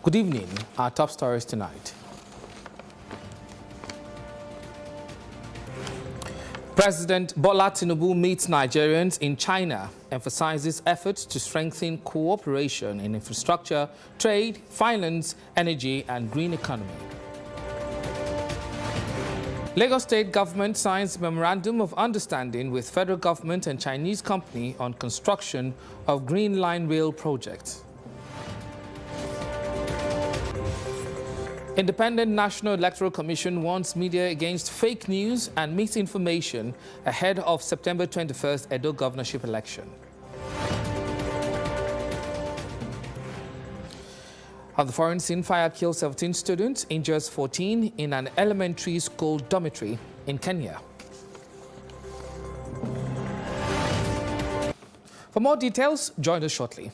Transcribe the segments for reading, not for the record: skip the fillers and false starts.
Good evening. Our top stories tonight. President Bola Tinubu meets Nigerians in China, emphasizes efforts to strengthen cooperation in infrastructure, trade, finance, energy, and green economy. Lagos State government signs memorandum of understanding with federal government and Chinese company on construction of Green Line Rail project. Independent National Electoral Commission warns media against fake news and misinformation ahead of September 21st Edo governorship election. On the foreign scene, fire kills 17 students, injures 14 in an elementary school dormitory in Kenya. For more details, join us shortly.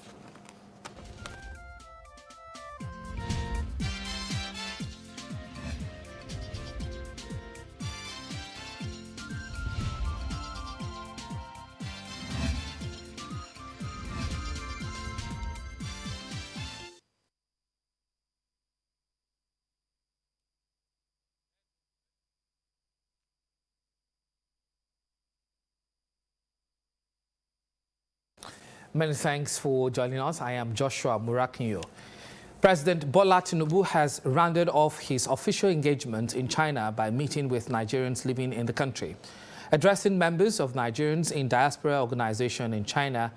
Many thanks for joining us. I am Joshua Murakinyo. President Bola Tinubu has rounded off his official engagement in China by meeting with Nigerians living in the country. Addressing members of Nigerians in diaspora organization in China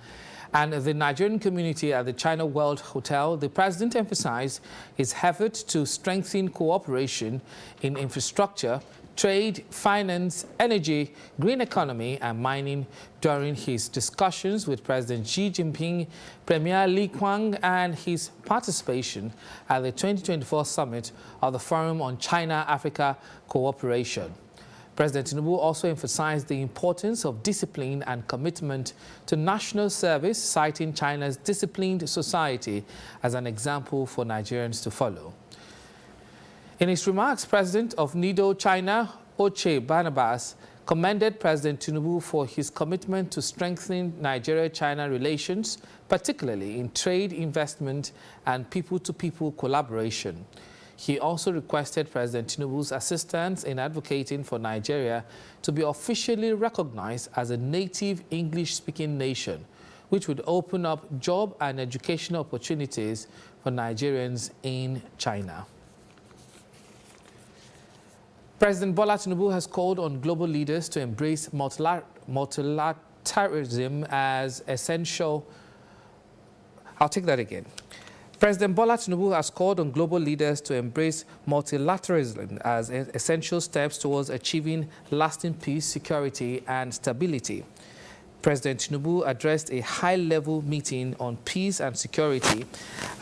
and the Nigerian community at the China World Hotel, the president emphasized his effort to strengthen cooperation in infrastructure, trade, finance, energy, green economy, and mining during his discussions with President Xi Jinping, Premier Li Qiang, and his participation at the 2024 summit of the Forum on China-Africa Cooperation. President Tinubu also emphasized the importance of discipline and commitment to national service, citing China's disciplined society as an example for Nigerians to follow. In his remarks, President of NIDO China, Oche Barnabas, commended President Tinubu for his commitment to strengthening Nigeria-China relations, particularly in trade, investment, and people-to-people collaboration. He also requested President Tinubu's assistance in advocating for Nigeria to be officially recognized as a native English-speaking nation, which would open up job and educational opportunities for Nigerians in China. President Bola Tinubu has called on global leaders to embrace multilateralism as essential. I'll take that again. President Bola Tinubu has called on global leaders to embrace multilateralism as essential steps towards achieving lasting peace, security, and stability. President Tinubu addressed a high-level meeting on peace and security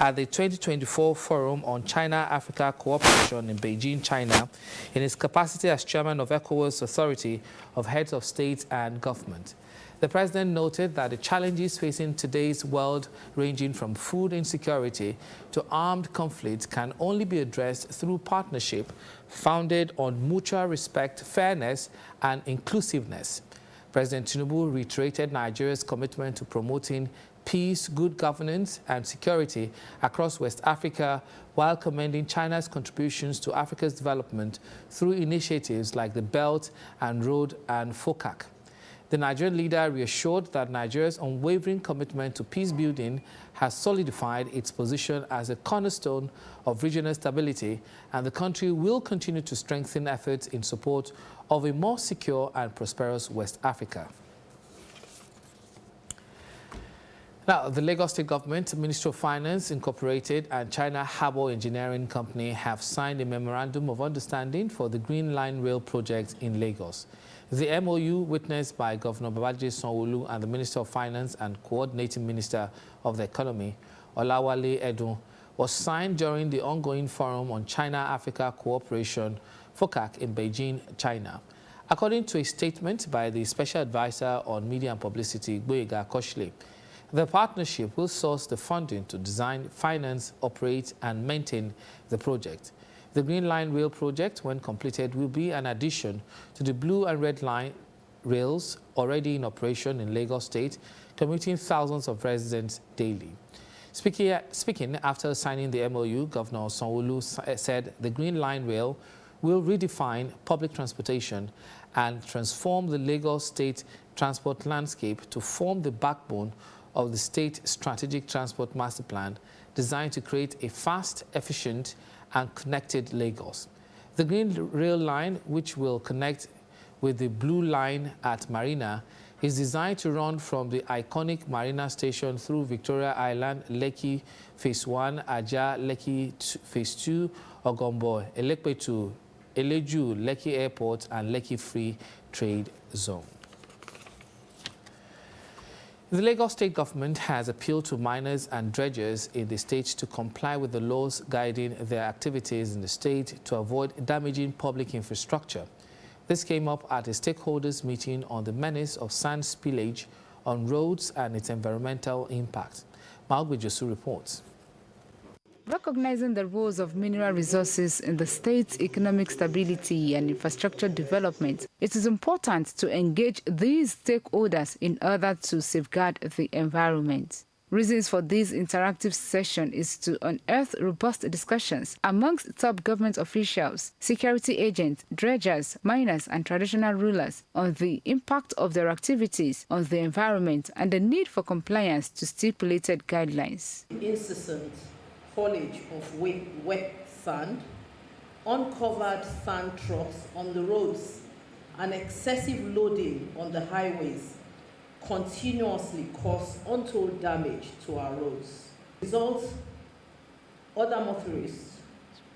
at the 2024 Forum on China-Africa Cooperation in Beijing, China, in his capacity as chairman of ECOWAS Authority of Heads of State and Government. The president noted that the challenges facing today's world, ranging from food insecurity to armed conflict, can only be addressed through partnership founded on mutual respect, fairness, and inclusiveness. President Tinubu reiterated Nigeria's commitment to promoting peace, good governance, and security across West Africa, while commending China's contributions to Africa's development through initiatives like the Belt and Road and FOCAC. The Nigerian leader reassured that Nigeria's unwavering commitment to peace building has solidified its position as a cornerstone of regional stability, and the country will continue to strengthen efforts in support of a more secure and prosperous West Africa. Now, the Lagos State Government, Ministry of Finance Incorporated, and China Harbour Engineering Company have signed a memorandum of understanding for the Green Line Rail project in Lagos. The MOU, witnessed by Governor Babajide Sanwo-Olu and the Minister of Finance and Coordinating Minister of the Economy, Olawale Edun, was signed during the ongoing Forum on China-Africa Cooperation, FOCAC, in Beijing, China. According to a statement by the Special Advisor on Media and Publicity, Gboyega Koshle, the partnership will source the funding to design, finance, operate, and maintain the project. The Green Line Rail project, when completed, will be an addition to the Blue and Red Line rails already in operation in Lagos State, commuting thousands of residents daily. Speaking after signing the MOU, Governor Sanwo-Olu said the Green Line Rail will redefine public transportation and transform the Lagos state transport landscape to form the backbone of the state strategic transport master plan designed to create a fast, efficient and connected Lagos. The Green Rail Line, which will connect with the Blue Line at Marina, is designed to run from the iconic Marina station through Victoria Island, Lekki Phase 1, Aja, Lekki Phase 2, Ogombo, Elepetu, Eleju, Lekki Airport and Lekki Free Trade Zone. The Lagos state government has appealed to miners and dredgers in the state to comply with the laws guiding their activities in the state to avoid damaging public infrastructure. This came up at a stakeholders meeting on the menace of sand spillage on roads and its environmental impact. Maugbe Josu reports. Recognizing the roles of mineral resources in the state's economic stability and infrastructure development, it is important to engage these stakeholders in order to safeguard the environment. Reasons for this interactive session is to unearth robust discussions amongst top government officials, security agents, dredgers, miners and traditional rulers on the impact of their activities on the environment and the need for compliance to stipulated guidelines. Incessant haulage of wet sand, uncovered sand trucks on the roads, and excessive loading on the highways continuously cause untold damage to our roads. Result, other motorists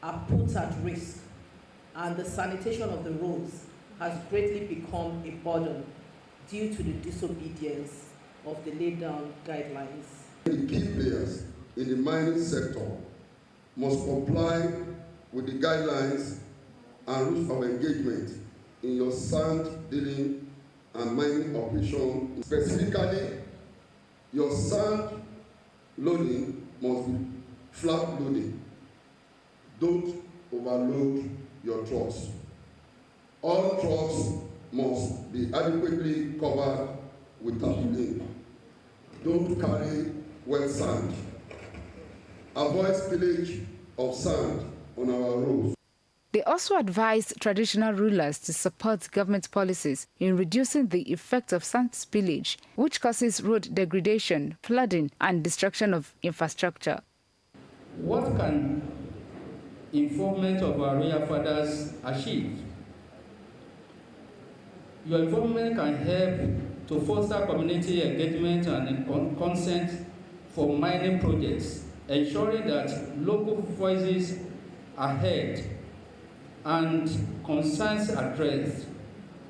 are put at risk, and the sanitation of the roads has greatly become a burden due to the disobedience of the laid down guidelines. The key players in the mining sector must comply with the guidelines and rules of engagement in your sand dealing and mining operation. Specifically, your sand loading must be flat loading. Don't overload your trucks. All trucks must be adequately covered with tarpaulin. Don't carry wet sand. Avoid spillage of sand on our roads. They also advised traditional rulers to support government policies in reducing the effect of sand spillage, which causes road degradation, flooding, and destruction of infrastructure. What can involvement of our royal fathers achieve? Your involvement can help to foster community engagement and consent for mining projects, ensuring that local voices are heard and concerns addressed.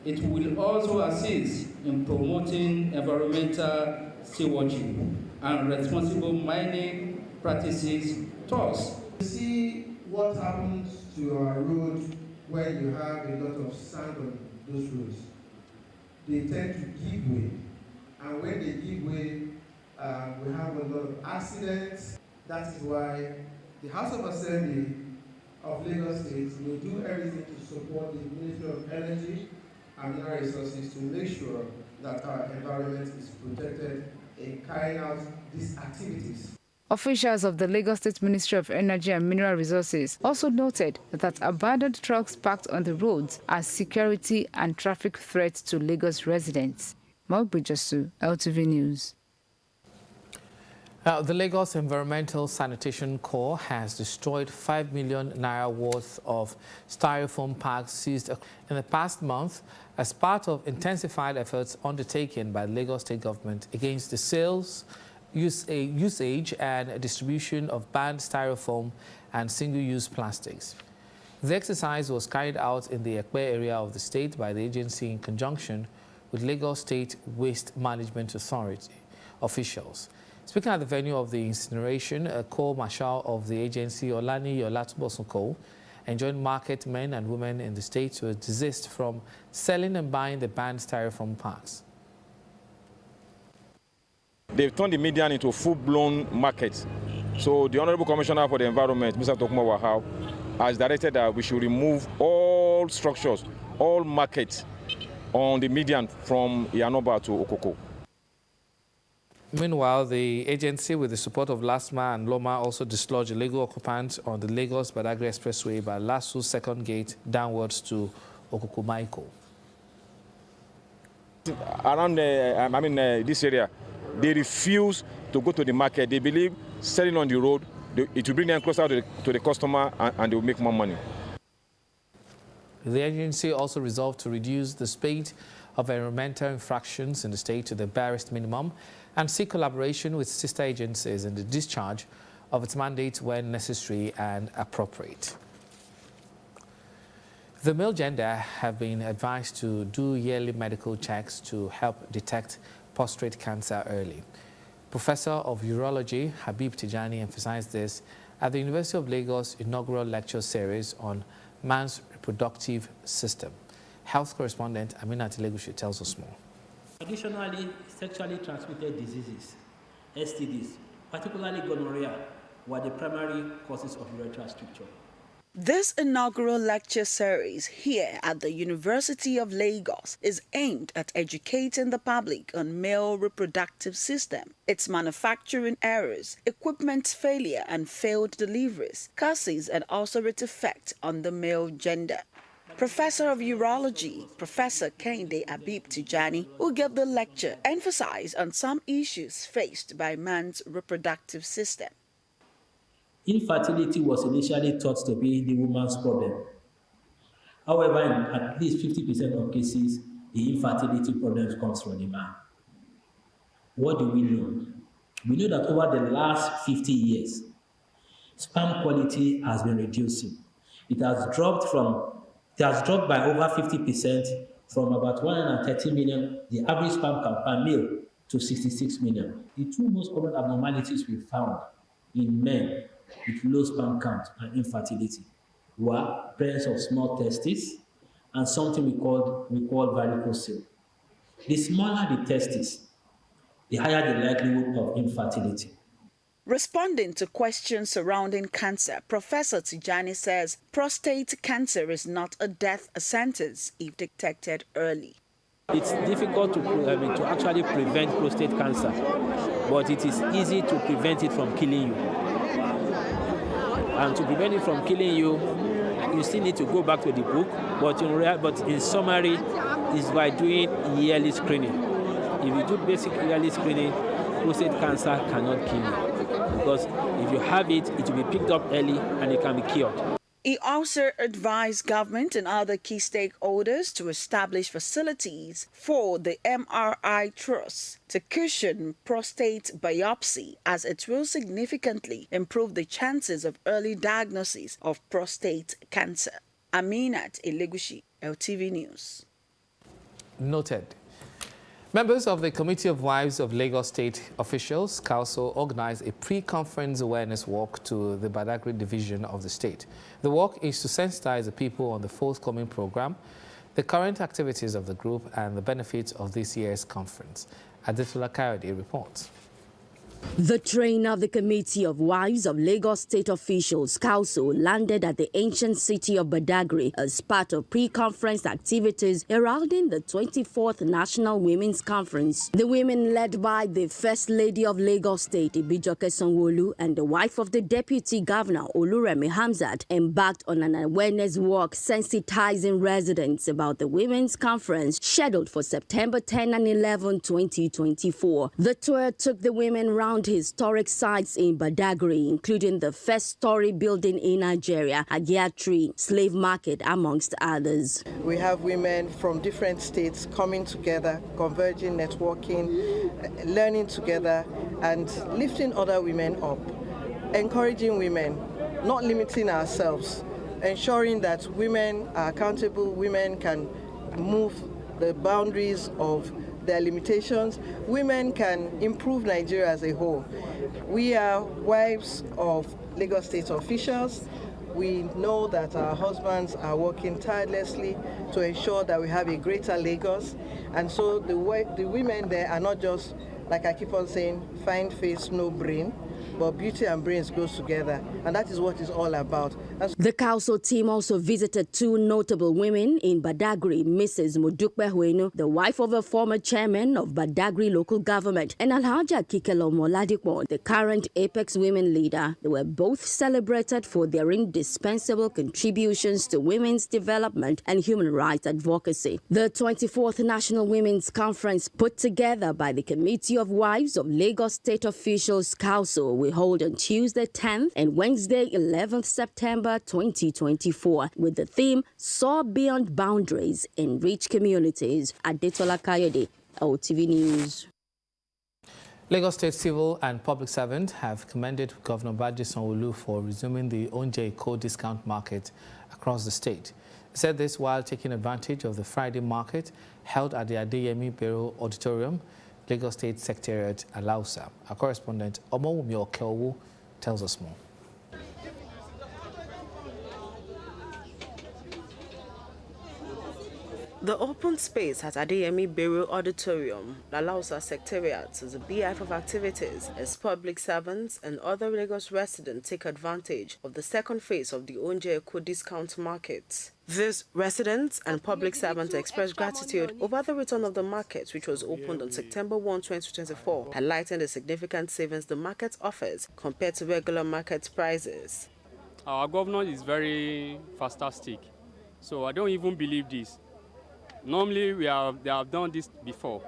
It will also assist in promoting environmental stewardship and responsible mining practices. Thus, see what happens to our road when you have a lot of sand on those roads. They tend to give way, and when they give way, we have a lot of accidents. That is why the House of Assembly of Lagos State will do everything to support the Ministry of Energy and Mineral Resources to make sure that our environment is protected in carrying out these activities. Officials of the Lagos State Ministry of Energy and Mineral Resources also noted that abandoned trucks parked on the roads are security and traffic threats to Lagos residents. Maugbe Josu, LTV News. The Lagos Environmental Sanitation Corps has destroyed 5 million naira worth of styrofoam packs seized in the past month as part of intensified efforts undertaken by the Lagos State government against the sales, usage and distribution of banned styrofoam and single-use plastics. The exercise was carried out in the Ekpe area of the state by the agency in conjunction with Lagos State Waste Management Authority officials. Speaking at the venue of the incineration, a co-marshal of the agency, Olani Olatubosunko, enjoined market men and women in the state to desist from selling and buying the banned styrofoam packs. They've turned the median into a full-blown market. So the Honorable Commissioner for the Environment, Mr. Tokuma Wahab, has directed that we should remove all structures, all markets on the median from Yanoba to Okoko. Meanwhile, the agency, with the support of LASMA and LOMA, also dislodged illegal occupants on the Lagos-Badagry Expressway by Lasu's second gate downwards to Okukumaiko. Around this area, they refuse to go to the market. They believe selling on the road, it will bring them closer to the customer and they will make more money. The agency also resolved to reduce the spate of environmental infractions in the state to the barest minimum and seek collaboration with sister agencies in the discharge of its mandate when necessary and appropriate. The male gender have been advised to do yearly medical checks to help detect prostate cancer early. Professor of Urology Habib Tijani emphasized this at the University of Lagos inaugural lecture series on man's reproductive system. Health correspondent Amina Tilegushi tells us more. Additionally, sexually transmitted diseases, STDs, particularly gonorrhea, were the primary causes of urethral stricture. This inaugural lecture series here at the University of Lagos is aimed at educating the public on male reproductive system, its manufacturing errors, equipment failure and failed deliveries, causes and also its effect on the male gender. Professor of Urology, Professor Kehinde Habib Tijani, who gave the lecture, emphasized on some issues faced by man's reproductive system. Infertility was initially thought to be the woman's problem. However, in at least 50% of cases, the infertility problem comes from the man. What do we know? We know that over the last 50 years, sperm quality has been reducing. It has dropped by over 50% from about 130 million, the average sperm count per male, to 66 million. The two most common abnormalities we found in men with low sperm count and infertility were presence of small testes and something we call varicocele. The smaller the testes, the higher the likelihood of infertility. Responding to questions surrounding cancer, Professor Tijani says prostate cancer is not a death sentence if detected early. It's difficult to actually prevent prostate cancer, but it is easy to prevent it from killing you. And to prevent it from killing you, you still need to go back to the book, but in summary, is by doing yearly screening. If you do basic yearly screening, prostate cancer cannot kill you. Because if you have it, it will be picked up early and it can be cured. He also advised government and other key stakeholders to establish facilities for the MRI Trust to cushion prostate biopsy, as it will significantly improve the chances of early diagnosis of prostate cancer. Aminat Elegushi, LTV News. Noted. Members of the Committee of Wives of Lagos State Officials Council organized a pre-conference awareness walk to the Badagry division of the state. The walk is to sensitize the people on the forthcoming program, the current activities of the group, and the benefits of this year's conference. Adetola Kayode reports. The train of the Committee of Wives of Lagos State Officials Council landed at the ancient city of Badagry as part of pre-conference activities heralding the 24th National Women's Conference. The women, led by the First Lady of Lagos State, Ibijoke Sanwo-Olu, and the wife of the Deputy Governor, Oluremi Hamzat, embarked on an awareness walk sensitizing residents about the Women's Conference scheduled for September 10 and 11, 2024. The tour took the women round historic sites in Badagry, including the first story building in Nigeria, Agiatri, Slave Market, amongst others. We have women from different states coming together, converging, networking, learning together, and lifting other women up, encouraging women, not limiting ourselves, ensuring that women are accountable, women can move the boundaries of their limitations, women can improve Nigeria as a whole. We are wives of Lagos State officials. We know that our husbands are working tirelessly to ensure that we have a greater Lagos. And so the women there are not just, like I keep on saying, fine face, no brain. but beauty and brains goes together, and that is what it's all about. The council team also visited two notable women in Badagry, Mrs. Mudukbe Huenu, the wife of a former chairman of Badagry local government, and Alhaja Kikelo Moladikbon, the current Apex Women leader. They were both celebrated for their indispensable contributions to women's development and human rights advocacy. The 24th National Women's Conference, put together by the Committee of Wives of Lagos State Officials Council, will hold on Tuesday 10th and Wednesday 11th September 2024 with the theme Soar Beyond Boundaries, Enrich Communities. Adetola Kayode, OTV News. Lagos State civil and public servants have commended Governor Baji Sanwo-Olu for resuming the Ounje Eko discount market across the state. He said this while taking advantage of the Friday market held at the Adeyemi Bello Auditorium, Lagos State Secretariat, Alausa. Our correspondent Omowumi Okeowo tells us more. The open space at Adeyemi Bello Auditorium, Alausa Secretariat, is a beehive of activities as public servants and other Lagos residents take advantage of the second phase of the Ounje Eko discount market. These residents and public servants expressed gratitude over the return of the market, which was opened on September 1, 2024, highlighting the significant savings the market offers compared to regular market prices. Our governor is very fantastic, so I don't even believe this. Normally, they have done this before.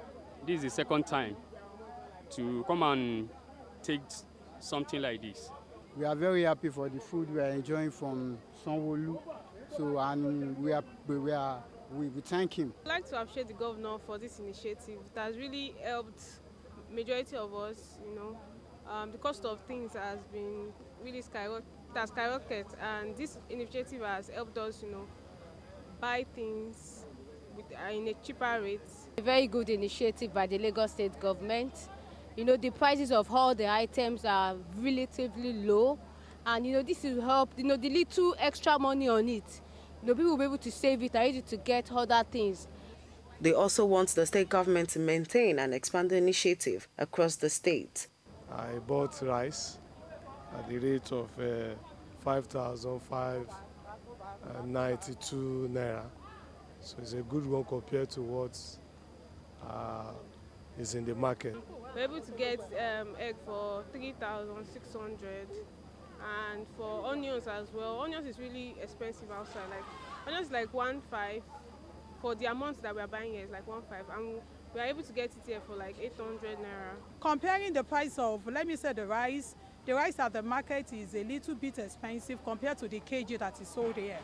This is the second time to come and take something like this. We are very happy for the food we are enjoying from Sanwo-Olu. So, and we thank him. I'd like to appreciate the governor for this initiative. It has really helped majority of us. The cost of things has been really skyrocketed, and this initiative has helped us, buy things in a cheaper rate. A very good initiative by the Lagos State government. The prices of all the items are relatively low, and this will help. The little extra money on it, people will be able to save it and use it to get other things. They also want the state government to maintain and expand the initiative across the state. I bought rice at the rate of 5,592 naira. So it's a good one compared to what is in the market. We're able to get egg for 3,600, and for onions as well. Onions is really expensive outside. Onions is like 1.5 for the amount that we are buying here is like 1.5, and we are able to get it here for like 800 naira. Comparing the price of, let me say, the rice at the market is a little bit expensive compared to the kg that is sold here.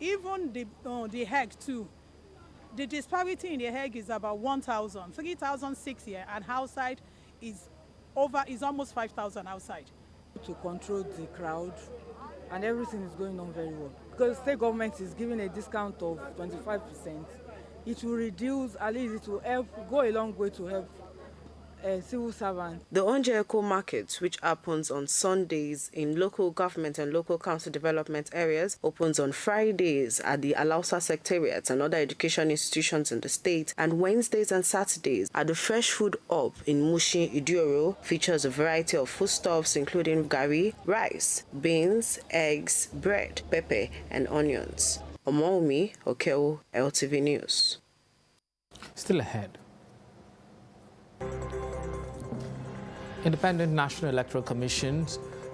Even the egg too. The disparity in the egg is about 1,000, 3,006 here, and outside is almost 5,000 outside. To control the crowd, and everything is going on very well. Because the state government is giving a discount of 25%, it will reduce, at least it will help, go a long way to help civil servants. The Ounje Eko market, which happens on Sundays in local government and local council development areas, opens on Fridays at the Alausa Secretariat and other education institutions in the state, and Wednesdays and Saturdays at the Fresh Food Hub in Mushin Idioro, features a variety of foodstuffs including gari, rice, beans, eggs, bread, pepper, and onions. Omowumi Okeowo, LTV News. Still ahead. Independent National Electoral Commission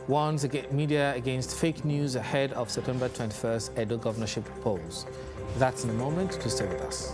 warns media against fake news ahead of September 21st Edo governorship polls. That's in a moment. To stay with us.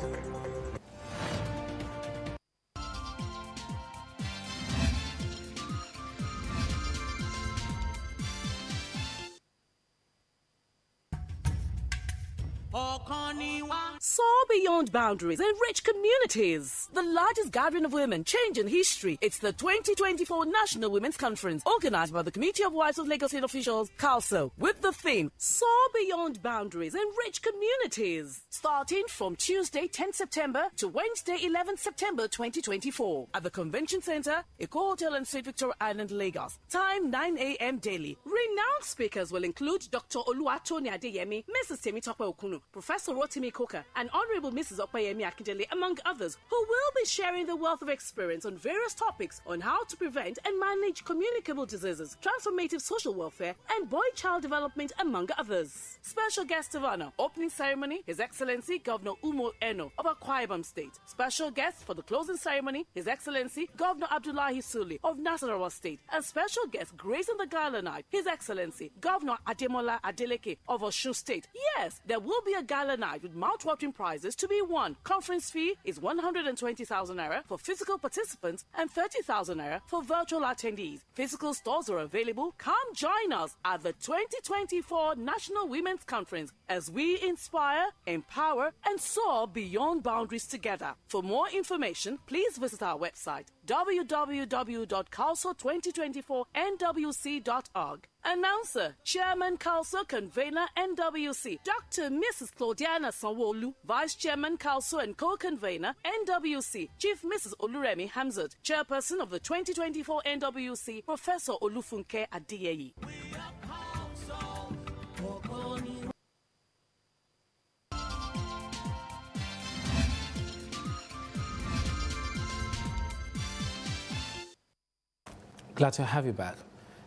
Soar beyond boundaries, enrich communities. The largest gathering of women changing history. It's the 2024 National Women's Conference, organized by the Committee of Wives of Lagos State Officials, CALSO, with the theme, Soar beyond boundaries, enrich communities. Starting from Tuesday, 10 September to Wednesday, 11 September 2024 at the Convention Center, Eko Hotel and St. Victoria Island, Lagos. Time 9 a.m. daily. Renowned speakers will include Dr. Oluwatoni Adeyemi, Mrs. Temitope Okunu, Professor Rotimi Koka, and Honorable Mrs. Opayemi Akindele, among others, who will be sharing the wealth of experience on various topics on how to prevent and manage communicable diseases, transformative social welfare, and boy-child development, among others. Special guest of honor, opening ceremony, His Excellency Governor Umo Eno of Akwa Ibom State. Special guest for the closing ceremony, His Excellency Governor Abdullahi Sule of Nasarawa State. And special guest gracing the gala night, His Excellency Governor Ademola Adeleke of Osun State. Yes, there will be a gala night with mouth-watering prizes to be won. Conference fee is 120,000 naira for physical participants and 30,000 naira for virtual attendees. Physical stores are available. Come join us at the 2024 National Women's Conference as we inspire, empower, and soar beyond boundaries together. For more information, please visit our website www.calso2024nwc.org. Announcer, Chairman Calso, Convener NWC, Dr. Mrs. Claudiana Sanwo-Olu, Vice Chairman Calso and Co-Convener NWC, Chief Mrs. Oluremi Hamzat, Chairperson of the 2024 NWC, Professor Olufunke Adiyeyi. Glad to have you back.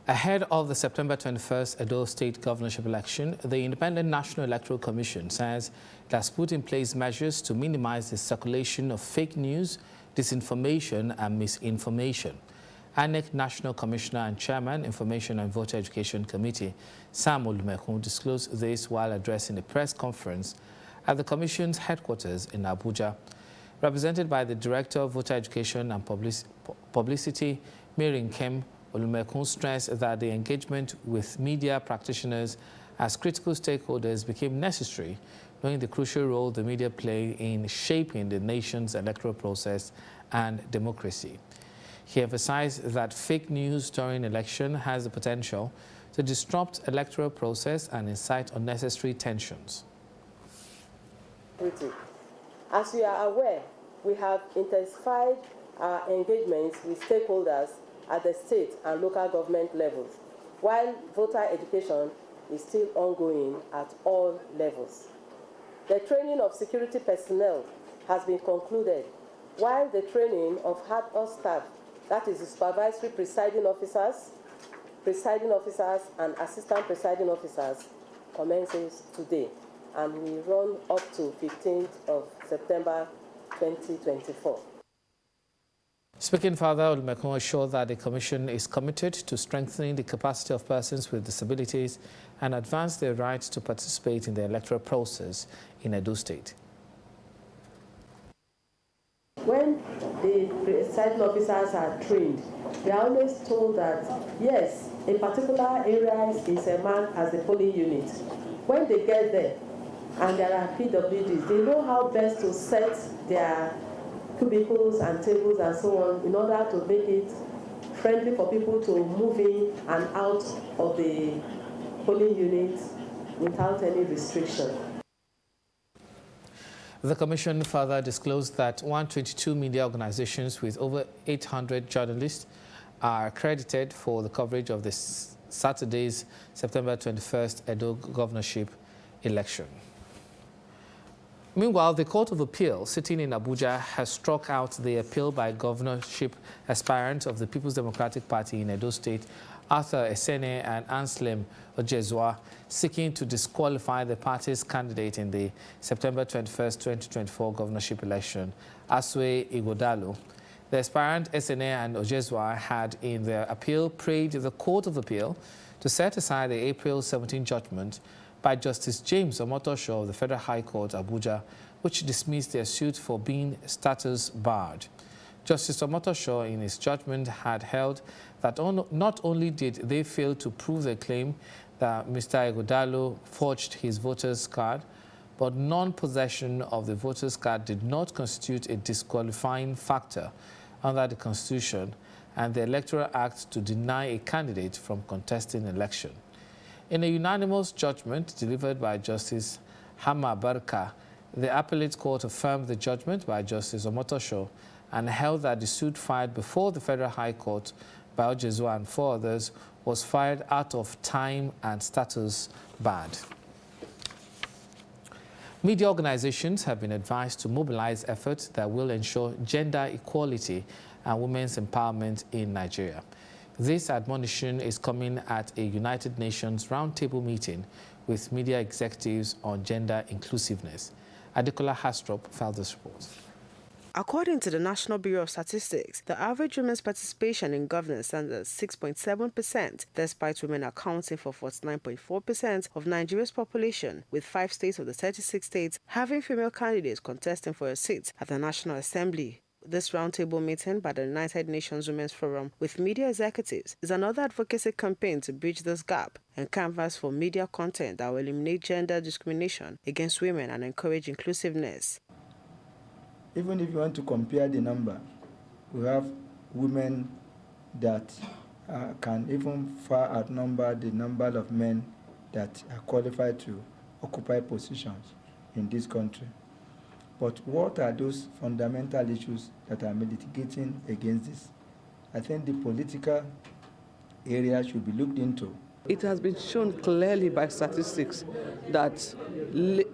Ahead of the September 21st Edo State governorship election, the Independent National Electoral Commission says it has put in place measures to minimize the circulation of fake news, disinformation and misinformation. ANEC National Commissioner and Chairman, Information and Voter Education Committee, Sam Olumekun, disclosed this while addressing a press conference at the Commission's headquarters in Abuja. Represented by the Director of Voter Education and Publicity, Mary Nkem, Olumekun stressed that the engagement with media practitioners as critical stakeholders became necessary, knowing the crucial role the media play in shaping the nation's electoral process and democracy. He emphasized that fake news during election has the potential to disrupt electoral process and incite unnecessary tensions. As you are aware, we have intensified our engagements with stakeholders at the state and local government levels, while voter education is still ongoing at all levels. The training of security personnel has been concluded, while the training of hard-on staff, that is the supervisory presiding officers, and assistant presiding officers, commences today and will run up to 15th of September 2024. Speaking further, Olumekun assured that the Commission is committed to strengthening the capacity of persons with disabilities and advance their rights to participate in the electoral process in Edo State. When the presiding officers are trained, they are always told that, yes, a particular area is marked as the polling unit. When they get there and there are PWDs, they know how best to set their cubicles and tables and so on in order to make it friendly for people to move in and out of the polling unit without any restriction. The Commission further disclosed that 122 media organizations with over 800 journalists are accredited for the coverage of this Saturday's September 21st Edo governorship election. Meanwhile, the Court of Appeal sitting in Abuja has struck out the appeal by governorship aspirant of the People's Democratic Party in Edo State, Arthur Esene and Anselm Ojezua, seeking to disqualify the party's candidate in the September 21st, 2024 governorship election, Asue Ighodalo. The aspirant Esene and Ojezua had in their appeal prayed the Court of Appeal to set aside the April 17 judgment by Justice James Omotosho of the Federal High Court, Abuja, which dismissed their suit for being status barred. Justice Omotosho, in his judgment, had held that not only did they fail to prove their claim that Mr. Ighodalo forged his voter's card, but non-possession of the voter's card did not constitute a disqualifying factor under the Constitution and the Electoral Act to deny a candidate from contesting an election. In a unanimous judgment delivered by Justice Hama Barka, the appellate court affirmed the judgment by Justice Omotosho and held that the suit filed before the Federal High Court by Ojezua and 4 others was filed out of time and status barred. Media organizations have been advised to mobilize efforts that will ensure gender equality and women's empowerment in Nigeria. This admonition is coming at a United Nations roundtable meeting with media executives on gender inclusiveness. Adekola Hastrop filed this report. According to the National Bureau of Statistics, the average women's participation in governance stands at 6.7%, despite women accounting for 49.4% of Nigeria's population, with 5 states of the 36 states having female candidates contesting for a seat at the National Assembly. This roundtable meeting by the United Nations Women's Forum with media executives is another advocacy campaign to bridge this gap and canvas for media content that will eliminate gender discrimination against women and encourage inclusiveness. Even if you want to compare the number, we have women that can even far outnumber the number of men that are qualified to occupy positions in this country. But what are those fundamental issues that are mitigating against this? I think the political area should be looked into. It has been shown clearly by statistics that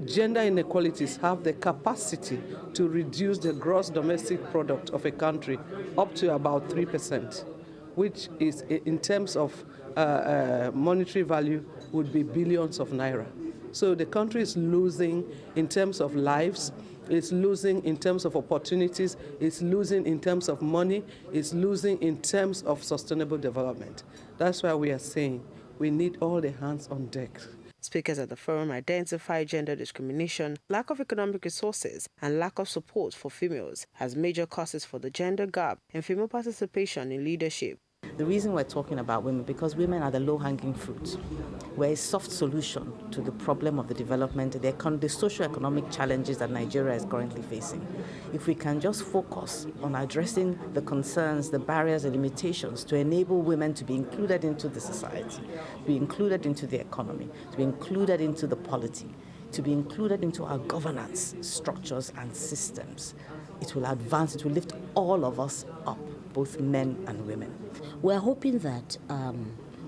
gender inequalities have the capacity to reduce the gross domestic product of a country up to about 3%, which is, in terms of monetary value, would be billions of naira. So the country is losing in terms of lives, it's losing in terms of opportunities, it's losing in terms of money, it's losing in terms of sustainable development. That's why we are saying we need all the hands on deck. Speakers at the forum identify gender discrimination, lack of economic resources, and lack of support for females as major causes for the gender gap and female participation in leadership. The reason we're talking about women, because women are the low-hanging fruit. We're a soft solution to the problem of the development, the socio-economic challenges that Nigeria is currently facing. If we can just focus on addressing the concerns, the barriers, the limitations to enable women to be included into the society, to be included into the economy, to be included into the polity, to be included into our governance structures and systems, it will advance, it will lift all of us up, both men and women. We're hoping that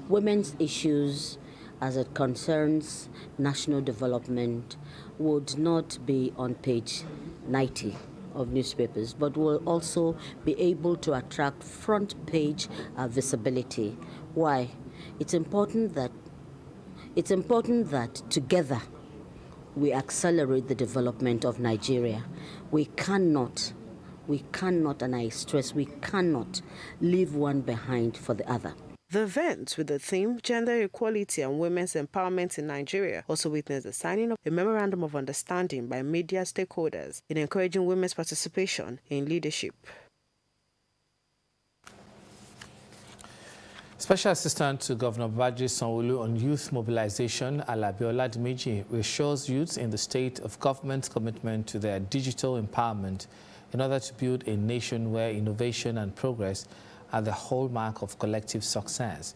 women's issues as it concerns national development would not be on page 90 of newspapers, but will also be able to attract front page visibility. Why? It's important that together we accelerate the development of Nigeria. We cannot, and I stress, we cannot leave one behind for the other. The event, with the theme Gender Equality and Women's Empowerment in Nigeria, also witnessed the signing of a memorandum of understanding by media stakeholders in encouraging women's participation in leadership. Special Assistant to Governor Babajide Sanwo-Olu on Youth Mobilization, Alabi Oladimeji, reassures youths in the state of government's commitment to their digital empowerment in order to build a nation where innovation and progress are the hallmark of collective success.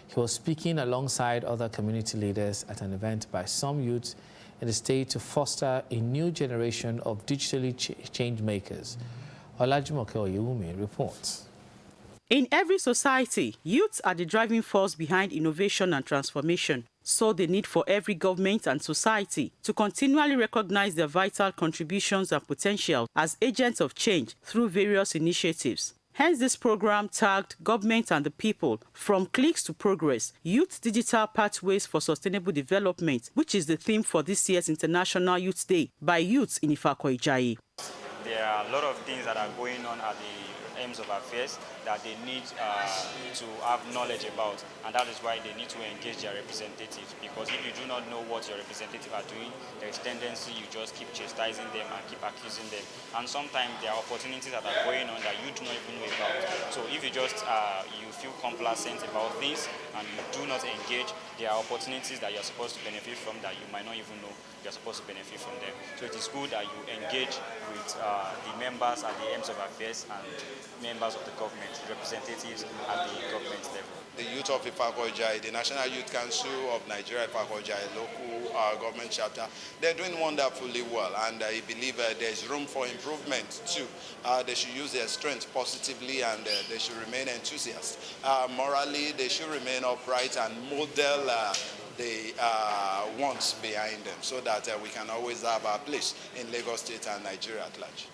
He was speaking alongside other community leaders at an event by some youths in the state to foster a new generation of digitally change makers. Olajumoke Oyewumi reports. In every society, youths are the driving force behind innovation and transformation. So the need for every government and society to continually recognize their vital contributions and potential as agents of change through various initiatives. Hence this program tagged Government and the People, From Cliques to Progress, Youth Digital Pathways for Sustainable Development, which is the theme for this year's International Youth Day by youths in Ifako-Ijaye. There are a lot of things that are going on at the aims of affairs that they need to have knowledge about, and that is why they need to engage their representatives, because if you do not know what your representatives are doing, there is tendency you just keep chastising them and keep accusing them, and sometimes there are opportunities that are going on that you do not even know about. So if you just you feel complacent about things and you do not engage, there are opportunities that you're supposed to benefit from that you might not even know you're supposed to benefit from them. So it is good that you engage with the members at the aims of affairs and members of the government, representatives at the government level. The youth of Ifako-Ijaye, the National Youth Council of Nigeria, Ifako-Ijaye local government chapter, they're doing wonderfully well, and I believe there's room for improvement too. They should use their strength positively, and they should remain enthusiastic. Morally, they should remain upright and model the wants behind them, so that we can always have our place in Lagos State and Nigeria at large.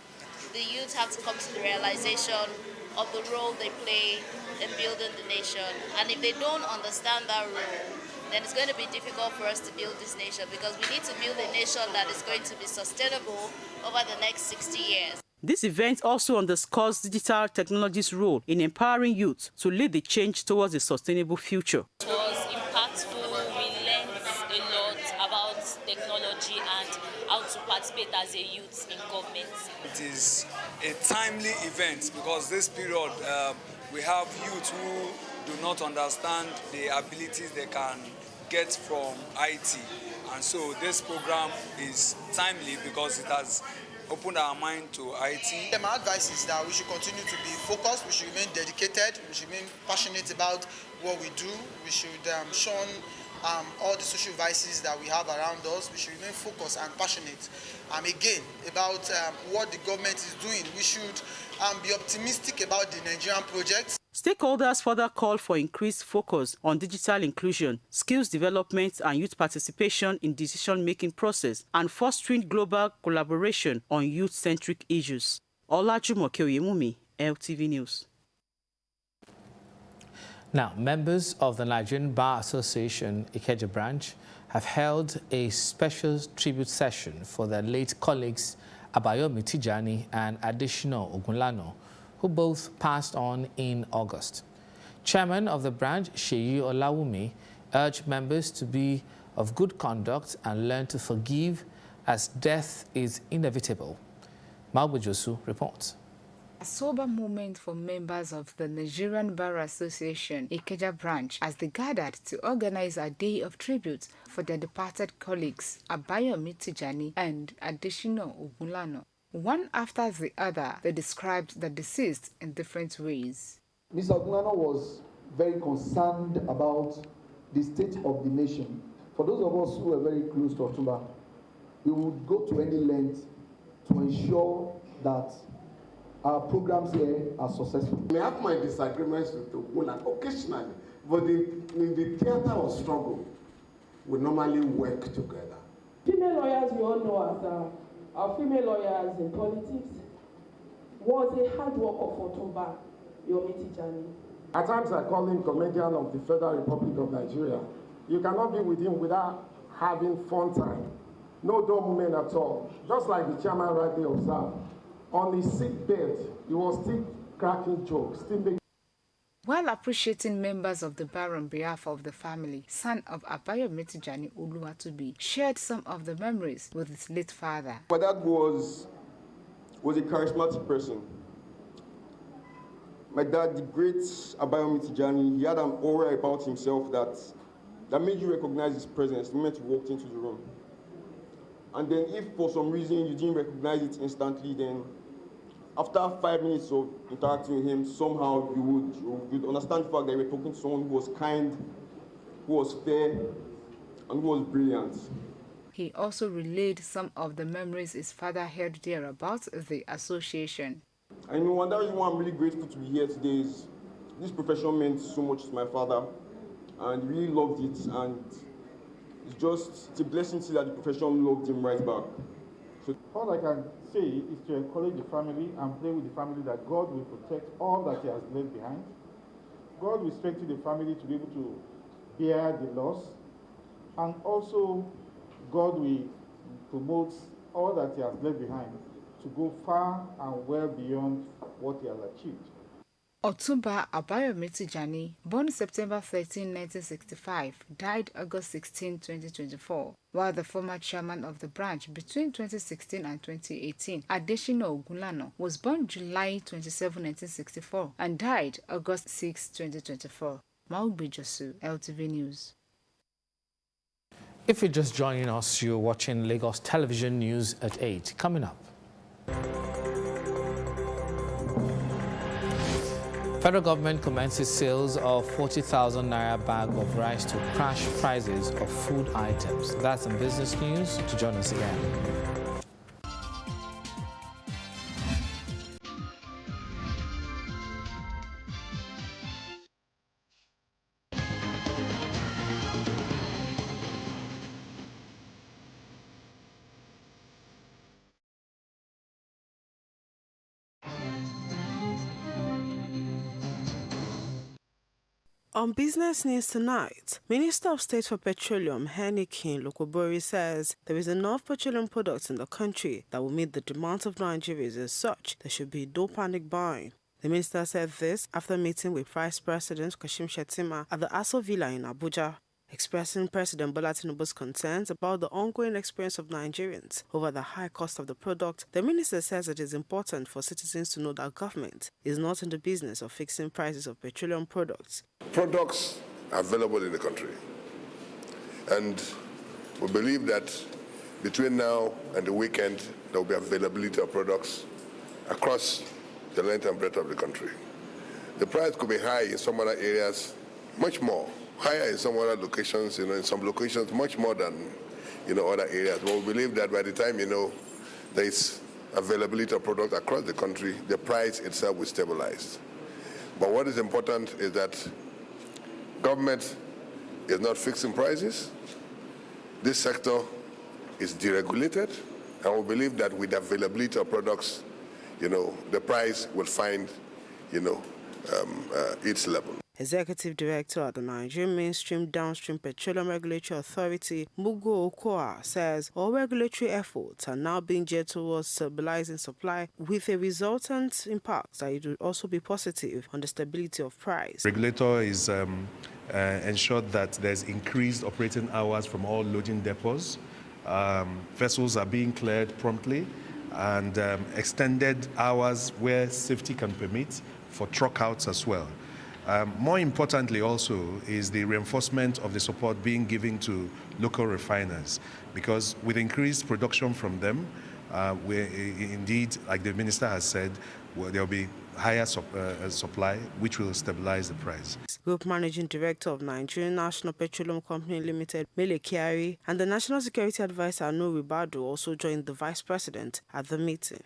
The youth have to come to the realization of the role they play in building the nation. And if they don't understand that role, then it's going to be difficult for us to build this nation, because we need to build a nation that is going to be sustainable over the next 60 years. This event also underscores digital technology's role in empowering youth to lead the change towards a sustainable future. It was impactful. We learned a lot about technology and how to participate as a youth in government. It is a timely event because this period we have youth who do not understand the abilities they can get from IT, and so this program is timely because it has opened our mind to IT. My advice is that we should continue to be focused, we should remain dedicated, we should remain passionate about what we do, we should shun all the social vices that we have around us. We should remain focused and passionate again about what the government is doing. We should be optimistic about the Nigerian project. Stakeholders further call for increased focus on digital inclusion, skills development and youth participation in decision-making process, and fostering global collaboration on youth-centric issues. Olajumoke Oyemumi, LTV News. Now, members of the Nigerian Bar Association Ikeja branch have held a special tribute session for their late colleagues Abayomi Tijani and Adesina Ogunlana, who both passed on in August. Chairman of the branch, Seyi Olawumi, urged members to be of good conduct and learn to forgive, as death is inevitable. Malbu Josu reports. A sober moment for members of the Nigerian Bar Association Ikeja branch as they gathered to organize a day of tribute for their departed colleagues Abayomi Tijani and Adesina Ogunlana. One after the other, they described the deceased in different ways. Mr. Ogunlana was very concerned about the state of the nation. For those of us who are very close to Otumba, we would go to any length to ensure that our programs here are successful. I have my disagreements with Ogunlana occasionally, but in the theater of struggle, we normally work together. Female lawyers, we all know as our female lawyers in politics, was a hard worker for Otumba, Yomi Tijani. At times I call him comedian of the Federal Republic of Nigeria. You cannot be with him without having fun time. No dull moment at all. Just like the chairman rightly observed, on his sick bed, he was still cracking jokes, still making. While appreciating members of the bar on behalf of the family, son of Abayomi Tijani Oluwatobi shared some of the memories with his late father. My dad was a charismatic person. My dad, the great Abayomi Tijani, he had an aura about himself that made you recognize his presence the moment you walked into the room. And then if for some reason you didn't recognize it instantly, then after 5 minutes of interacting with him, somehow you would understand the fact that you were talking to someone who was kind, who was fair, and who was brilliant. He also relayed some of the memories his father had there about the association. I know, and that is why I'm really grateful to be here today. This profession meant so much to my father, and he really loved it, and it's a blessing to see that the profession loved him right back. So all I can say is to encourage the family and pray with the family that God will protect all that he has left behind. God will strengthen the family to be able to bear the loss, and also God will promote all that he has left behind to go far and well beyond what he has achieved. Otumba Abayomi Tijani, born September 13, 1965, died August 16, 2024, while the former chairman of the branch between 2016 and 2018, Adesina Ogunlana, was born July 27, 1964, and died August 6, 2024. Maugbe Josu, LTV News. If you're just joining us, you're watching Lagos Television News at 8. Coming up. Federal government commences sales of 40,000 naira bag of rice to crash prices of food items. That's in business news. To join us again. On Business News Tonight, Minister of State for Petroleum Henikin Lokobori says there is enough petroleum products in the country that will meet the demands of Nigerians. As such, there should be no panic buying. The minister said this after meeting with Vice President Kashim Shettima at the Aso Villa in Abuja, expressing President Bola Tinubu's concerns about the ongoing experience of Nigerians over the high cost of the product. The minister says it is important for citizens to know that government is not in the business of fixing prices of petroleum products. Products are available in the country, and we believe that between now and the weekend there will be availability of products across the length and breadth of the country. The price could be high in some other areas, much more. Higher in some other locations, in some locations much more than, other areas. But we believe that by the time, there is availability of products across the country, the price itself will stabilize. But what is important is that government is not fixing prices. This sector is deregulated, and we believe that with the availability of products, the price will find, its level. Executive Director at the Nigerian Mainstream Downstream Petroleum Regulatory Authority, Mugo Okoa, says all regulatory efforts are now being geared towards stabilizing supply with a resultant impact that it will also be positive on the stability of price. Regulator is ensured that there's increased operating hours from all loading depots. Vessels are being cleared promptly, and extended hours where safety can permit for truck outs as well. More importantly also is the reinforcement of the support being given to local refiners, because with increased production from them, indeed, like the minister has said, there will be higher supply, which will stabilize the price. Group Managing Director of Nigerian National Petroleum Company Limited, Mele Kyari, and the National Security Advisor, Anu Ribadu, also joined the Vice President at the meeting.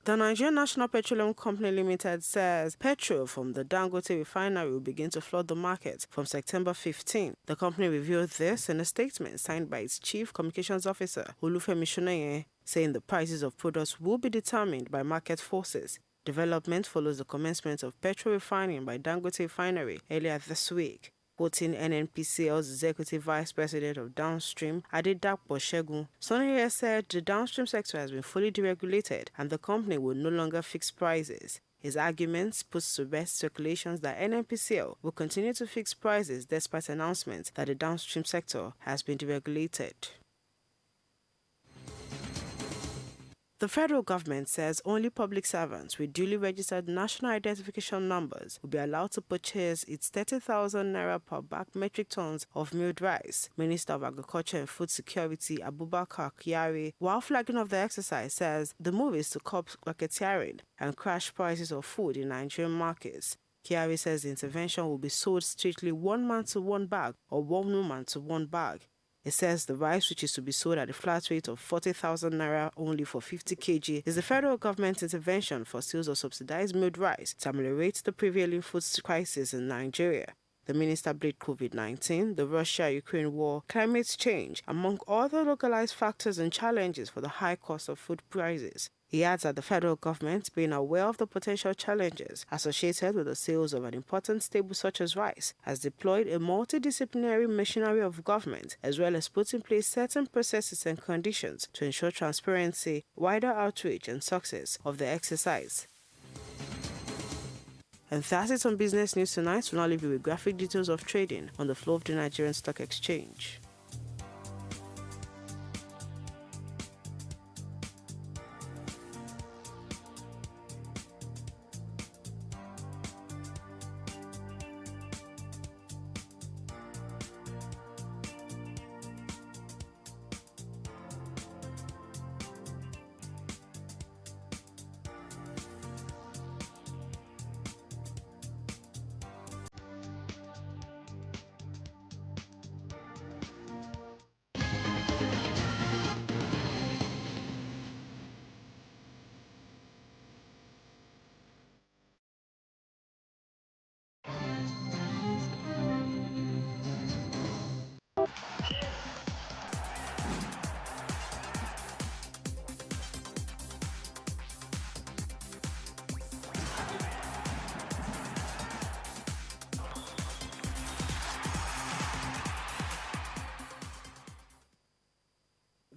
The Nigerian National Petroleum Company Limited says petrol from the Dangote refinery will begin to flood the market from September 15. The company revealed this in a statement signed by its Chief Communications Officer, Olufemi Shoneye, saying the prices of products will be determined by market forces. Development follows the commencement of petrol refining by Dangote refinery earlier this week. Quoting NNPCL's Executive Vice President of Downstream, Adedapo Shegun, Sonye said the downstream sector has been fully deregulated and the company will no longer fix prices. His arguments puts to rest speculations that NNPCL will continue to fix prices despite announcements that the downstream sector has been deregulated. The federal government says only public servants with duly registered national identification numbers will be allowed to purchase its 30,000 naira per bag metric tons of milled rice. Minister of Agriculture and Food Security Abubakar Kyari, while flagging off the exercise, says the move is to curb racketeering and crash prices of food in Nigerian markets. Kyari says the intervention will be sold strictly 1 man to 1 bag or 1 woman to 1 bag. It says the rice, which is to be sold at a flat rate of 40,000 naira only for 50 kg, is the federal government intervention for sales of subsidized milled rice to ameliorate the prevailing food crisis in Nigeria. The minister blamed COVID-19, the Russia-Ukraine war, climate change, among other localized factors and challenges for the high cost of food prices. He adds that the federal government, being aware of the potential challenges associated with the sales of an important staple such as rice, has deployed a multidisciplinary machinery of government, as well as put in place certain processes and conditions to ensure transparency, wider outreach, and success of the exercise. And that's it on Business News Tonight. We'll now leave you with graphic details of trading on the floor of the Nigerian Stock Exchange.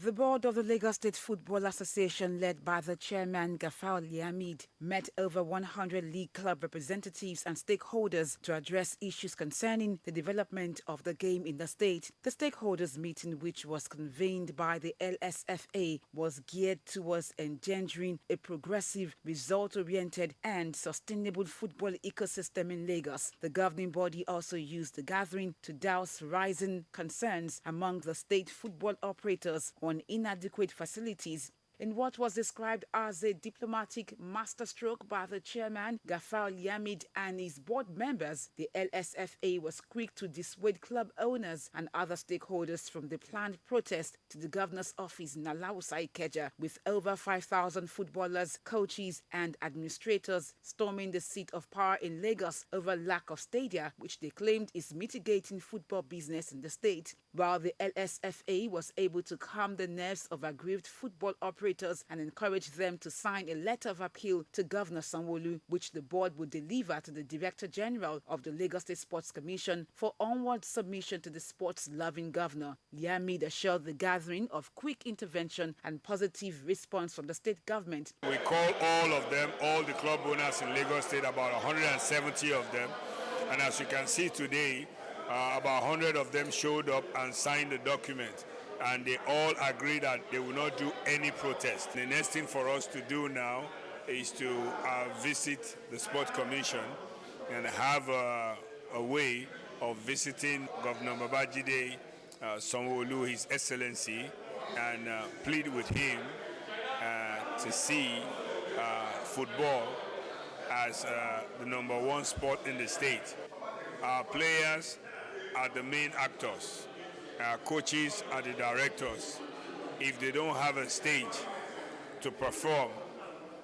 The board of the Lagos State Football Association, led by the chairman Gafar Liamid, met over 100 league club representatives and stakeholders to address issues concerning the development of the game in the state. The stakeholders meeting, which was convened by the LSFA, was geared towards engendering a progressive, result-oriented and sustainable football ecosystem in Lagos. The governing body also used the gathering to douse rising concerns among the state football operators on inadequate facilities. In what was described as a diplomatic masterstroke by the chairman, Gafar Liamid, and his board members, the LSFA was quick to dissuade club owners and other stakeholders from the planned protest to the governor's office in Alausa Ikeja, with over 5,000 footballers, coaches and administrators storming the seat of power in Lagos over lack of stadia, which they claimed is mitigating football business in the state. While the LSFA was able to calm the nerves of aggrieved football operators and encourage them to sign a letter of appeal to Governor Sanwo-Olu, which the board would deliver to the Director General of the Lagos State Sports Commission for onward submission to the sports-loving governor. Liamid assured the gathering of quick intervention and positive response from the state government. We call all of them, all the club owners in Lagos State, about 170 of them, and as you can see today, about 100 of them showed up and signed the document, and they all agree that they will not do any protest. The next thing for us to do now is to visit the Sports Commission and have a way of visiting Governor Babajide Sanwo-Olu, His Excellency, and plead with him to see football as the #1 sport in the state. Our players are the main actors. Our coaches are the directors. If they don't have a stage to perform,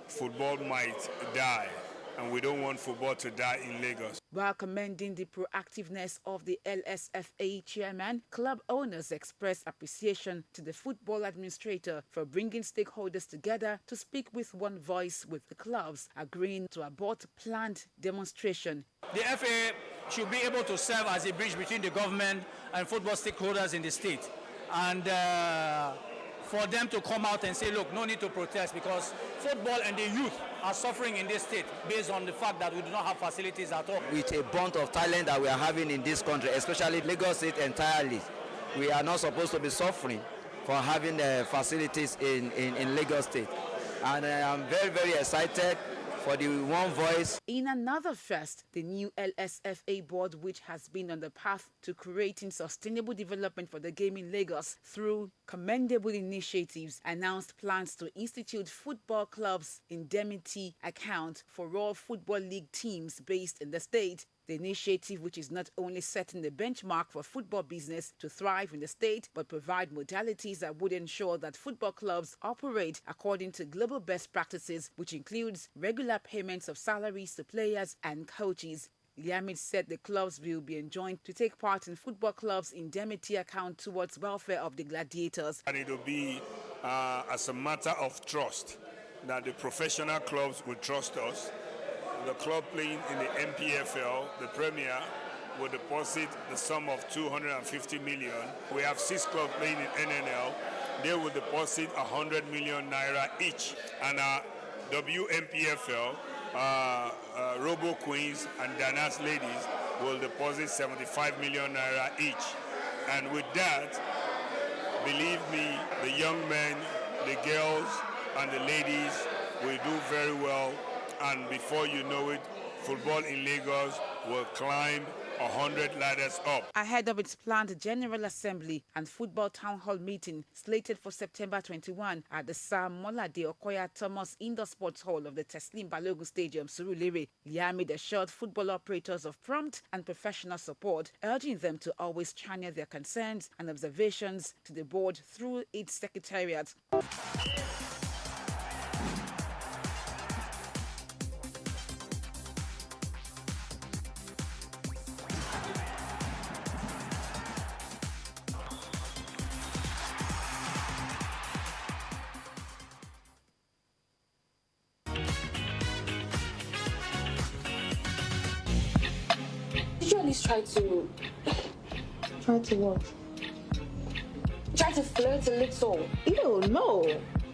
football might die, and we don't want football to die in Lagos. While commending the proactiveness of the LSFA chairman, club owners expressed appreciation to the football administrator for bringing stakeholders together to speak with one voice with the clubs, agreeing to abort planned demonstration. The FA should be able to serve as a bridge between the government and football stakeholders in the state. And for them to come out and say, look, no need to protest, because football and the youth are suffering in this state based on the fact that we do not have facilities at all. With a bunch of talent that we are having in this country, especially Lagos State entirely, we are not supposed to be suffering for having facilities in Lagos State. And I am very, very excited for the one voice. In another first, the new LSFA board, which has been on the path to creating sustainable development for the game in Lagos through commendable initiatives, announced plans to institute football clubs indemnity account for all football league teams based in the state. The initiative, which is not only setting the benchmark for football business to thrive in the state, but provide modalities that would ensure that football clubs operate according to global best practices, which includes regular payments of salaries to players and coaches. Liamid said the clubs will be enjoined to take part in football clubs' indemnity account towards welfare of the gladiators. And it will be as a matter of trust that the professional clubs will trust us. The club playing in the MPFL, the Premier, will deposit the sum of 250 million. We have 6 clubs playing in NNL. They will deposit 100 million naira each. And our WMPFL, Robo Queens and Danas Ladies will deposit 75 million naira each. And with that, believe me, the young men, the girls, and the ladies will do very well. And before you know it, football in Lagos will climb 100 ladders up. Ahead of its planned General Assembly and Football Town Hall meeting slated for September 21 at the Sir Molade Okoya Thomas Indoor Sports Hall of the Teslim Balogun Stadium, Surulere, Liamid assured football operators of prompt and professional support, urging them to always channel their concerns and observations to the board through its secretariat. Did you at least try to what? try to flirt a little. Ew, no.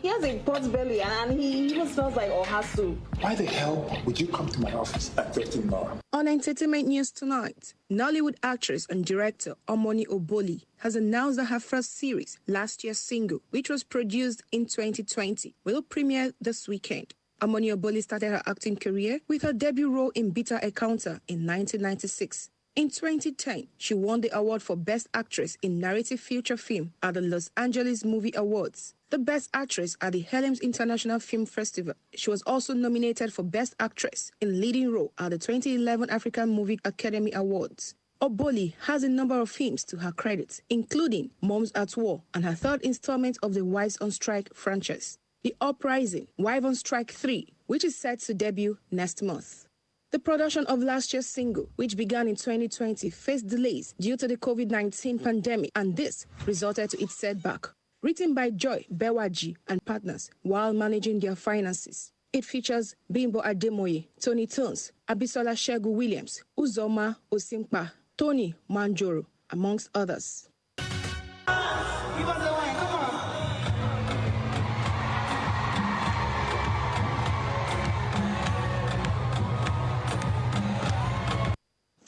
He has a pot belly and he even smells like oha soup. Why the hell would you come to my office and threaten Nora? On entertainment news tonight, Nollywood actress and director Omoni Oboli has announced that her first series, last year's single, which was produced in 2020, will premiere this weekend. Omoni Oboli started her acting career with her debut role in Bitter Encounter in 1996. In 2010, she won the award for Best Actress in Narrative Feature Film at the Los Angeles Movie Awards, the Best Actress at the Harlem International Film Festival. She was also nominated for Best Actress in Leading Role at the 2011 African Movie Academy Awards. Oboli has a number of films to her credit, including Moms at War and her third installment of the Wives on Strike franchise, The Uprising, Wives on Strike 3, which is set to debut next month. The production of last year's single, which began in 2020, faced delays due to the COVID-19 pandemic, and this resulted to its setback. Written by Joy Bewaji and partners while managing their finances, it features Bimbo Ademoye, Tony Tones, Abisola Shegu Williams, Uzoma Osimpa, Tony Manjoro, amongst others.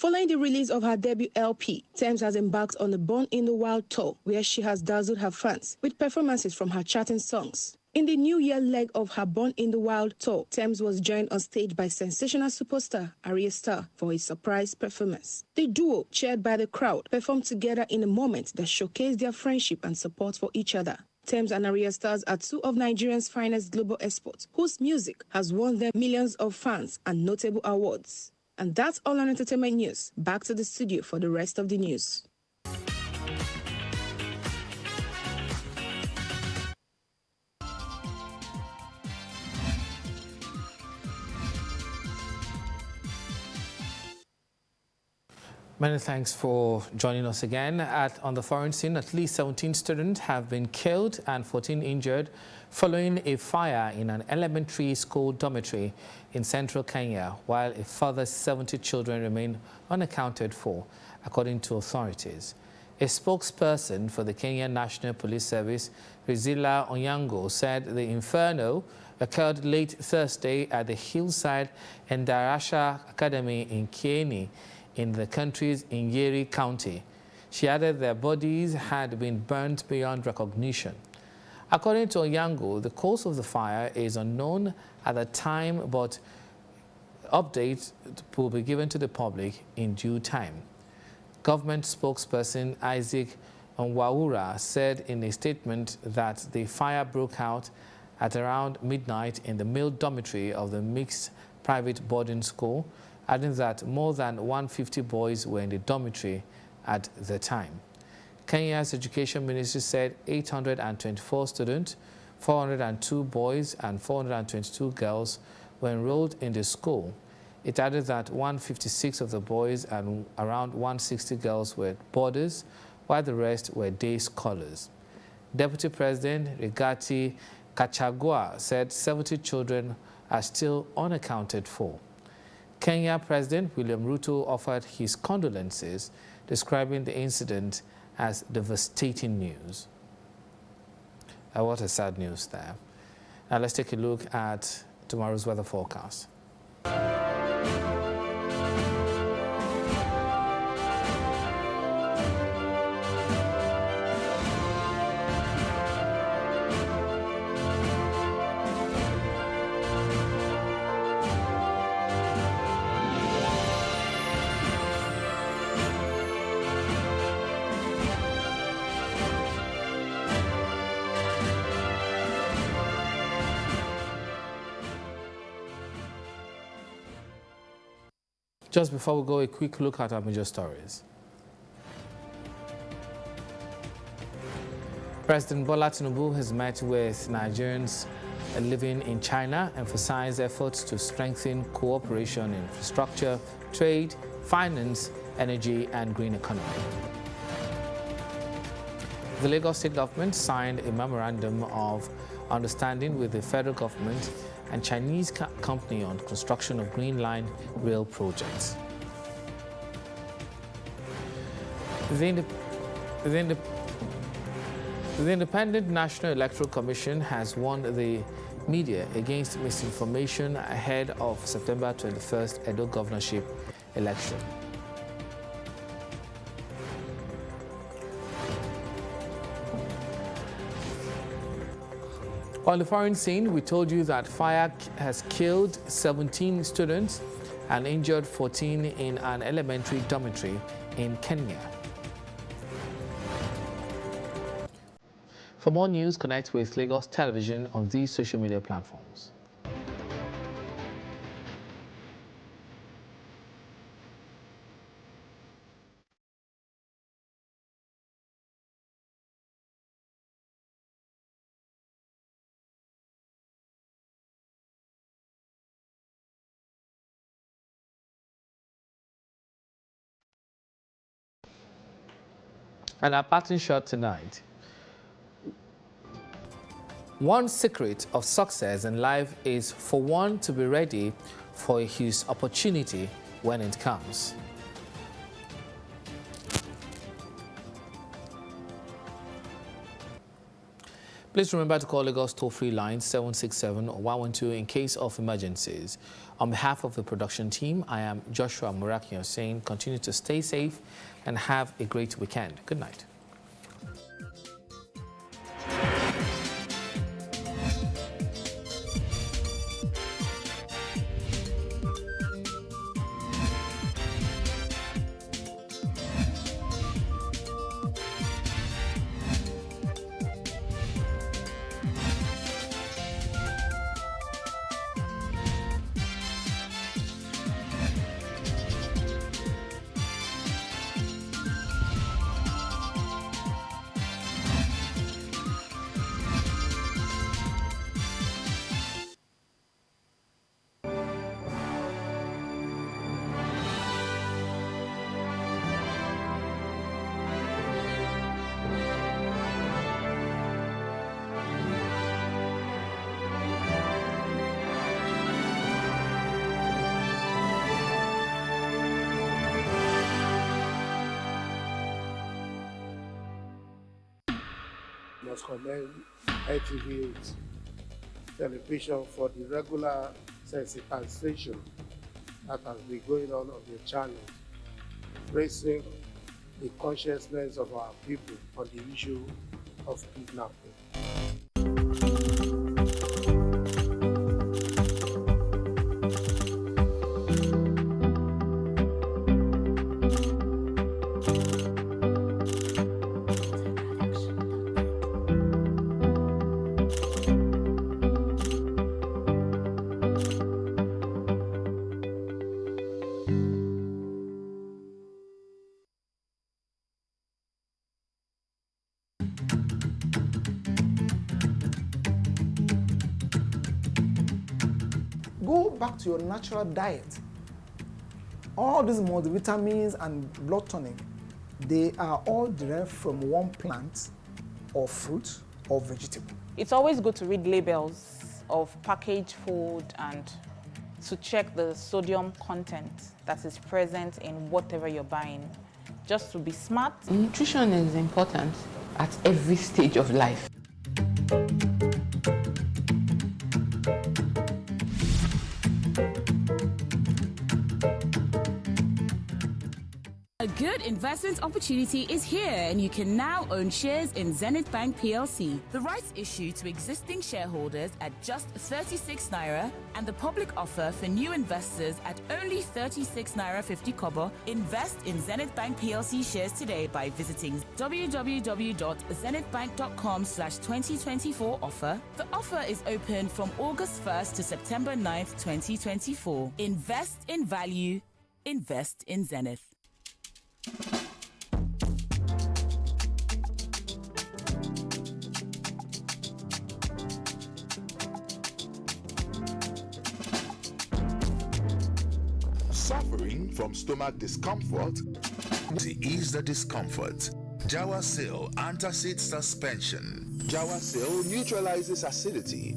Following the release of her debut LP, Tems has embarked on the Born in the Wild tour, where she has dazzled her fans with performances from her charting songs. In the New Year leg of her Born in the Wild tour, Tems was joined on stage by sensational superstar Arya Starr for a surprise performance. The duo, cheered by the crowd, performed together in a moment that showcased their friendship and support for each other. Tems and Arya Starr are two of Nigeria's finest global exports, whose music has won them millions of fans and notable awards. And that's all on entertainment news. Back to the studio for the rest of the news. Many thanks for joining us again. On the foreign scene, at least 17 students have been killed and 14 injured following a fire in an elementary school dormitory in central Kenya, while a further 70 children remain unaccounted for, according to authorities. A spokesperson for the Kenya National Police Service, Rizila Onyango, said the inferno occurred late Thursday at the Hillside Endarasha Academy in Kieni, in the country's Nyeri County. She added their bodies had been burnt beyond recognition. According to Onyango, the cause of the fire is unknown at the time, but updates will be given to the public in due time. Government spokesperson Isaac Onwawura said in a statement that the fire broke out at around midnight in the male dormitory of the mixed private boarding school, adding that more than 150 boys were in the dormitory at the time. Kenya's Education Ministry said 824 students, 402 boys and 422 girls were enrolled in the school. It added that 156 of the boys and around 160 girls were boarders, while the rest were day scholars. Deputy President Rigathi Gachagua said 70 children are still unaccounted for. Kenya President William Ruto offered his condolences, describing the incident as devastating news. What a sad news there. Now let's take a look at tomorrow's weather forecast. Just before we go, a quick look at our major stories. President Bola Tinubu has met with Nigerians living in China, emphasized efforts to strengthen cooperation in infrastructure, trade, finance, energy, and green economy. The Lagos State government signed a memorandum of understanding with the federal government and Chinese company on construction of Green Line rail projects. The The Independent National Electoral Commission has warned the media against misinformation ahead of September 21st Edo governorship election. On the foreign scene, we told you that fire has killed 17 students and injured 14 in an elementary dormitory in Kenya. For more news, connect with Lagos Television on these social media platforms. And our parting shot tonight. One secret of success in life is for one to be ready for his opportunity when it comes. Please remember to call Lagos toll-free line 767 or 112 in case of emergencies. On behalf of the production team, I am Joshua Murakinyo saying continue to stay safe and have a great weekend. Good night. Must commend ITV television for the regular sensitization that has been going on the channel, raising the consciousness of our people on the issue of kidnapping. Go back to your natural diet. All these multivitamins and blood tonic, they are all derived from one plant or fruit or vegetable. It's always good to read labels of packaged food and to check the sodium content that is present in whatever you're buying, just to be smart. Nutrition is important at every stage of life. A good investment opportunity is here, and you can now own shares in Zenith Bank PLC. The rights issue to existing shareholders at just 36 Naira and the public offer for new investors at only 36 Naira 50 kobo. Invest in Zenith Bank PLC shares today by visiting www.zenithbank.com/2024 offer. The offer is open from August 1st to September 9th, 2024. Invest in value. Invest in Zenith. Suffering from stomach discomfort? To ease the discomfort, Jawasil Antacid Suspension. Jawasil neutralizes acidity.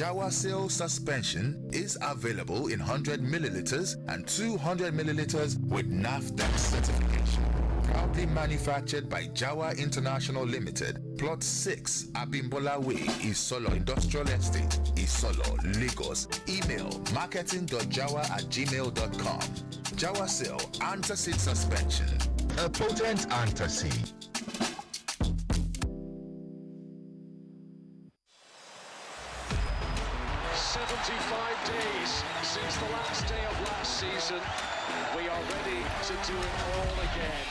Jawasil suspension is available in 100 milliliters and 200 milliliters with NAFDAC certification. Proudly manufactured by Jawa International Limited, Plot 6, Abimbola Way, Isolo Industrial Estate, Isolo, Lagos. Email marketing.jawa@gmail.com. Jawasil Antacid Suspension, a potent antacid. 75 days since the last day of last season. We are ready to do it all again.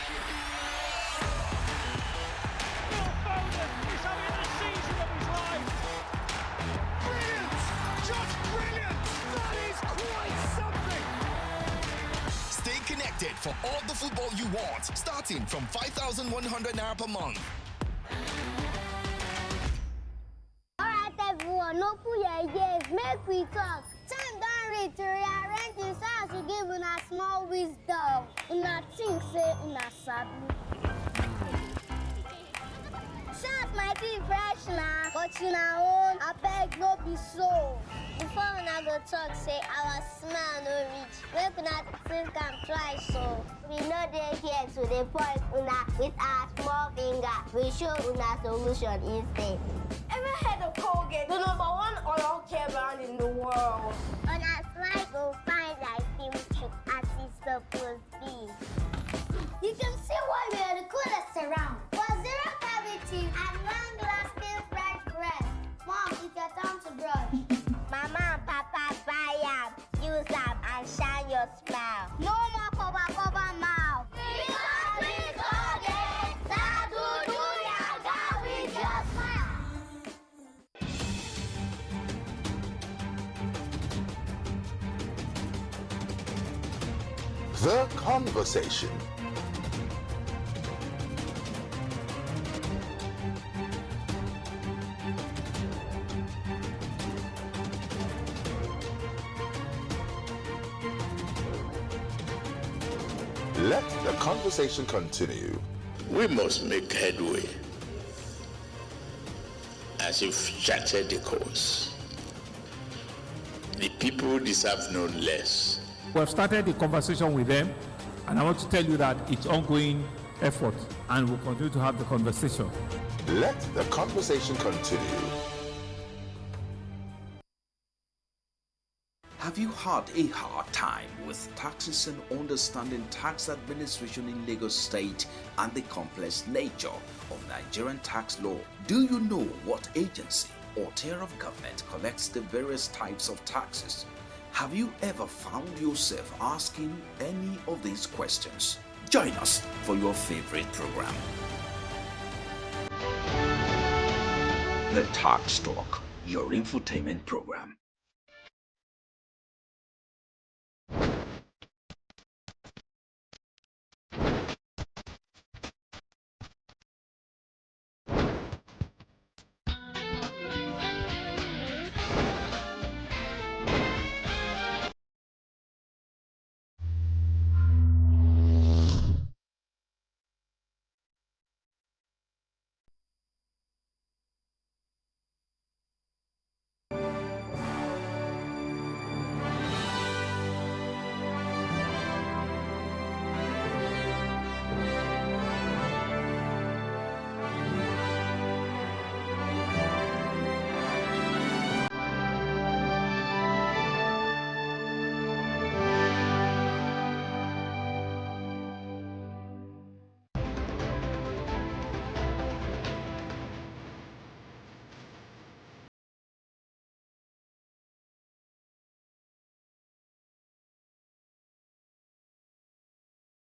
Phil Foden is having the season of his life. Brilliant! Just brilliant! That is quite something! Stay connected for all the football you want, starting from 5,100 naira per month. Everyone, open your ears, make we talk. Time don't reach to rearrange the sounds to give una small wisdom. Una think say una sabi. Sounds might be fresh now, but una own, I beg no be so. Before una go talk, say our smell no reach. Make una think am twice so. We know they here to the point una with our small finger. We show una solution instead. Ever heard of Colgate, the #1 oral care brand in the world? On our slide, we'll find like chemistry as it's supposed to be. You can see why we are the coolest around. For zero cavity and long-lasting fresh breath. Mom, it's your time to brush. Mama and Papa buy am, use am and shine your smile. No more cover mouth. Because we Colgate, that will do yaga with your smile. The Conversation. Let the conversation continue. We must make headway as you've charted the course. The people deserve no less. We have started the conversation with them, and I want to tell you that it's ongoing effort, and we'll continue to have the conversation. Let the conversation continue. Have you had a hard time with taxes and understanding tax administration in Lagos State and the complex nature of Nigerian tax law? Do you know what agency or tier of government collects the various types of taxes? Have you ever found yourself asking any of these questions? Join us for your favorite program, The Tax Talk, your infotainment program.